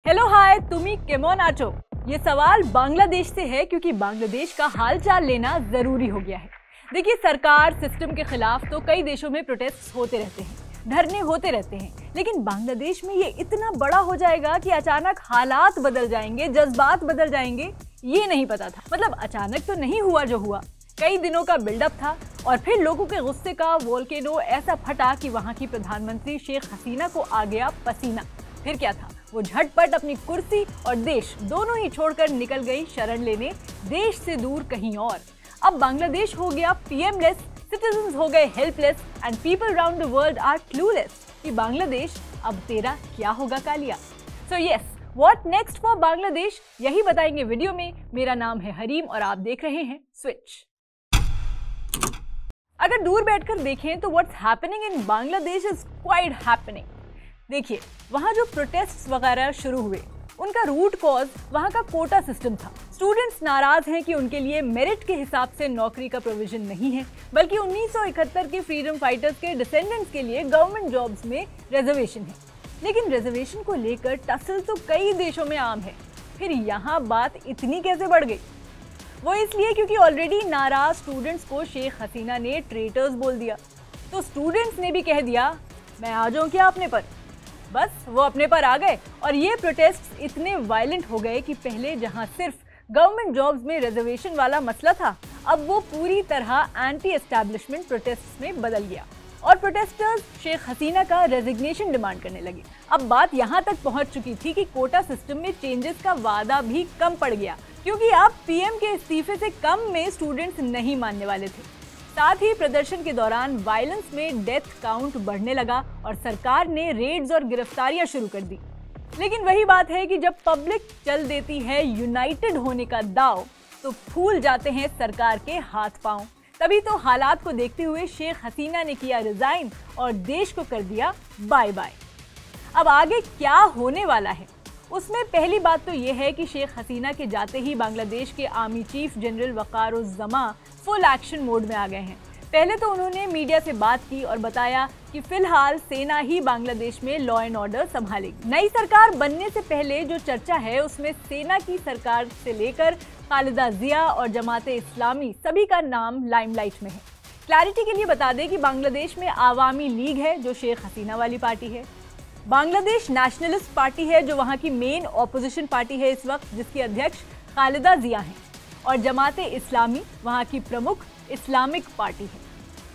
Hello hi, तुम्ही केमोन आचो। ये सवाल बांग्लादेश से है क्योंकि बांग्लादेश का हालचाल लेना जरूरी हो गया है। देखिए, सरकार सिस्टम के खिलाफ तो कई देशों में प्रोटेस्ट होते रहते हैं, धरने होते रहते हैं, लेकिन बांग्लादेश में ये इतना बड़ा हो जाएगा कि अचानक हालात बदल जाएंगे, जज्बात बदल जाएंगे, ये नहीं पता था। मतलब अचानक तो नहीं हुआ जो हुआ, कई दिनों का बिल्डअप था और फिर लोगों के गुस्से का वोल्केनो ऐसा फटा कि वहां की प्रधानमंत्री शेख हसीना को आ गया पसीना। फिर क्या था, वो झटपट अपनी कुर्सी और देश दोनों ही छोड़कर निकल गई शरण लेने देश से दूर कहीं और। अब बांग्लादेश हो गया पीएमलेस, सिटीजन्स हो गए helpless and people around the world are clueless कि बांग्लादेश अब तेरा क्या होगा Kalia. So yes, what next for Bangladesh, यही बताएंगे वीडियो में। मेरा नाम है हरीम और आप देख रहे हैं स्विच। अगर दूर बैठकर देखें तो what's happening in Bangladesh is quite happening. देखिए, वहाँ जो प्रोटेस्ट्स वगैरह शुरू हुए, उनका रूट कॉज वहाँ का कोटा सिस्टम था। स्टूडेंट्स नाराज हैं कि उनके लिए मेरिट के हिसाब से नौकरी का प्रोविजन नहीं है, बल्कि 1971 के फ्रीडम फाइटर्स के डिसेंडेंट्स के लिए गवर्नमेंट जॉब्स में रिजर्वेशन है। लेकिन रिजर्वेशन को लेकर टसल तो कई देशों में आम है, फिर यहाँ बात इतनी कैसे बढ़ गई? वो इसलिए क्योंकि ऑलरेडी नाराज स्टूडेंट्स को शेख हसीना ने ट्रेटर्स बोल दिया, तो स्टूडेंट्स ने भी कह दिया मैं आ जाऊँ क्या अपने पर। बस वो अपने पर आ गए और ये प्रोटेस्ट इतने वायलेंट हो गए कि पहले जहां सिर्फ गवर्नमेंट जॉब्स में रिजर्वेशन वाला मसला था, अब वो पूरी तरह एंटी एस्टैब्लिशमेंट प्रोटेस्ट में बदल गया और प्रोटेस्टर्स शेख हसीना का रेजिग्नेशन डिमांड करने लगे। अब बात यहाँ तक पहुँच चुकी थी कि कोटा सिस्टम में चेंजेस का वादा भी कम पड़ गया, क्योंकि अब पीएम के इस्तीफे से कम में स्टूडेंट्स नहीं मानने वाले थे। साथ ही प्रदर्शन के दौरान वायलेंस में डेथ काउंट बढ़ने लगा और सरकार ने रेड्स और गिरफ्तारियां शुरू कर दी। लेकिन वही बात है कि जब पब्लिक चल देती है यूनाइटेड होने का दाव, तो फूल जाते हैं सरकार के हाथ पांव। तभी तो हालात को देखते हुए शेख हसीना ने किया रिजाइन और देश को कर दिया बाय बाय। अब आगे क्या होने वाला है, उसमें पहली बात तो ये है कि शेख हसीना के जाते ही बांग्लादेश के army chief general Wakeruzzaman full action mode में आ गए हैं। पहले तो उन्होंने मीडिया से बात की और बताया कि फिलहाल सेना ही बांग्लादेश में लॉ एंड ऑर्डर संभालेगी। नई सरकार बनने से पहले जो चर्चा है उसमें सेना की सरकार से लेकर खालिदा जिया और जमाते इस्लामी सभी का नाम लाइमलाइट में है। क्लैरिटी के लिए बता दें कि बांग्लादेश में आवामी लीग है जो शेख हसीना वाली पार्टी है, बांग्लादेश नेशनलिस्ट पार्टी है जो वहाँ की मेन ऑपोजिशन पार्टी है इस वक्त, जिसकी अध्यक्ष खालिदा जिया हैं, और जमाते इस्लामी वहाँ की प्रमुख इस्लामिक पार्टी है।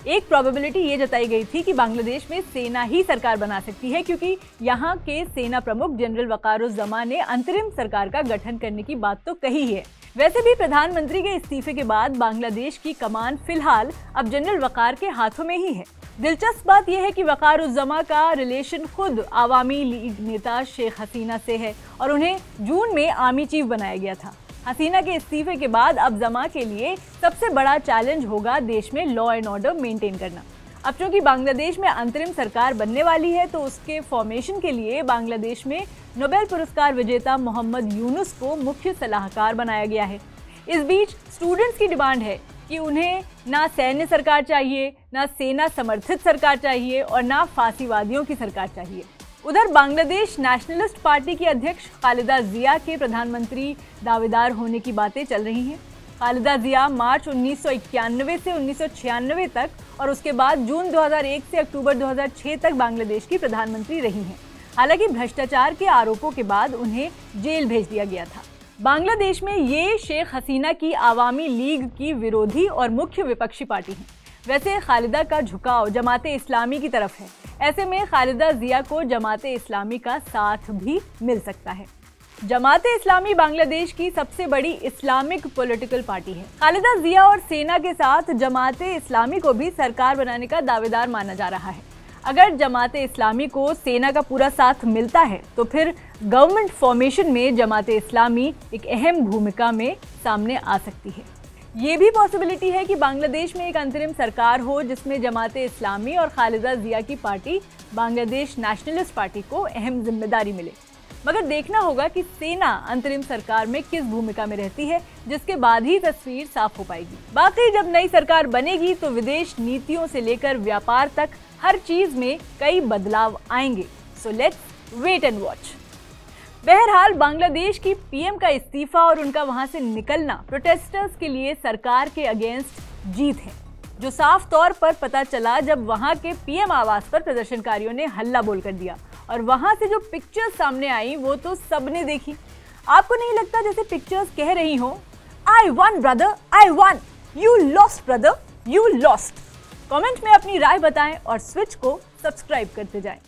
एक प्रोबेबिलिटी ये जताई गई थी कि बांग्लादेश में सेना ही सरकार बना सकती है, क्योंकि यहाँ के सेना प्रमुख जनरल वकारुज़्ज़मा ने अंतरिम सरकार का गठन करने की बात तो कही है। वैसे भी प्रधानमंत्री के इस्तीफे के बाद बांग्लादेश की कमान फिलहाल अब जनरल वकार के हाथों में ही है। दिलचस्प बात यह है कि वकारुज़्ज़मा का रिलेशन खुद आवामी लीग नेता शेख हसीना से है और उन्हें जून में आर्मी चीफ बनाया गया था। हसीना के इस्तीफे के बाद अब जमा के लिए सबसे बड़ा चैलेंज होगा देश में लॉ एंड ऑर्डर मेंटेन करना। अब चूंकि बांग्लादेश में अंतरिम सरकार बनने वाली है, तो उसके फॉर्मेशन के लिए बांग्लादेश में नोबेल पुरस्कार विजेता मोहम्मद यूनुस को मुख्य सलाहकार बनाया गया है। इस बीच स्टूडेंट्स की डिमांड है कि उन्हें ना सैन्य सरकार चाहिए, ना सेना समर्थित सरकार चाहिए और ना फांसीवादियों की सरकार चाहिए। उधर बांग्लादेश नेशनलिस्ट पार्टी की अध्यक्ष खालिदा जिया के प्रधानमंत्री दावेदार होने की बातें चल रही हैं। खालिदा जिया मार्च 1991 से 1996 तक और उसके बाद जून 2001 से अक्टूबर 2006 तक बांग्लादेश की प्रधानमंत्री रही हैं। हालांकि भ्रष्टाचार के आरोपों के बाद उन्हें जेल भेज दिया गया था। बांग्लादेश में ये शेख हसीना की आवामी लीग की विरोधी और मुख्य विपक्षी पार्टी है। वैसे खालिदा का झुकाव जमाते इस्लामी की तरफ है, ऐसे में खालिदा जिया को जमाते इस्लामी का साथ भी मिल सकता है। जमाते इस्लामी बांग्लादेश की सबसे बड़ी इस्लामिक पॉलिटिकल पार्टी है। खालिदा जिया और सेना के साथ जमाते इस्लामी को भी सरकार बनाने का दावेदार माना जा रहा है। अगर जमाते इस्लामी को सेना का पूरा साथ मिलता है तो फिर गवर्नमेंट फॉर्मेशन में जमाते इस्लामी एक अहम भूमिका में सामने आ सकती है। ये भी पॉसिबिलिटी है कि बांग्लादेश में एक अंतरिम सरकार हो जिसमें जमाते इस्लामी और खालिदा जिया की पार्टी बांग्लादेश नेशनलिस्ट पार्टी को अहम जिम्मेदारी मिले। मगर देखना होगा कि सेना अंतरिम सरकार में किस भूमिका में रहती है, जिसके बाद ही तस्वीर साफ हो पाएगी। बाकी जब नई सरकार बनेगी तो विदेश नीतियों से लेकर व्यापार तक हर चीज में कई बदलाव आएंगे। So let's wait and watch. बहरहाल बांग्लादेश की पीएम का इस्तीफा और उनका वहां से निकलना प्रोटेस्टर्स के लिए सरकार के अगेंस्ट जीत है, जो साफ तौर पर पता चला जब वहां के पीएम आवास पर प्रदर्शनकारियों ने हल्ला बोल कर दिया और वहां से जो पिक्चर्स सामने आई वो तो सबने देखी। आपको नहीं लगता जैसे पिक्चर्स कह रही हो, I one brother, I one, you lost brother, you lost. Comment में अपनी राय बताएं और स्विच को सब्सक्राइब करते जाएं।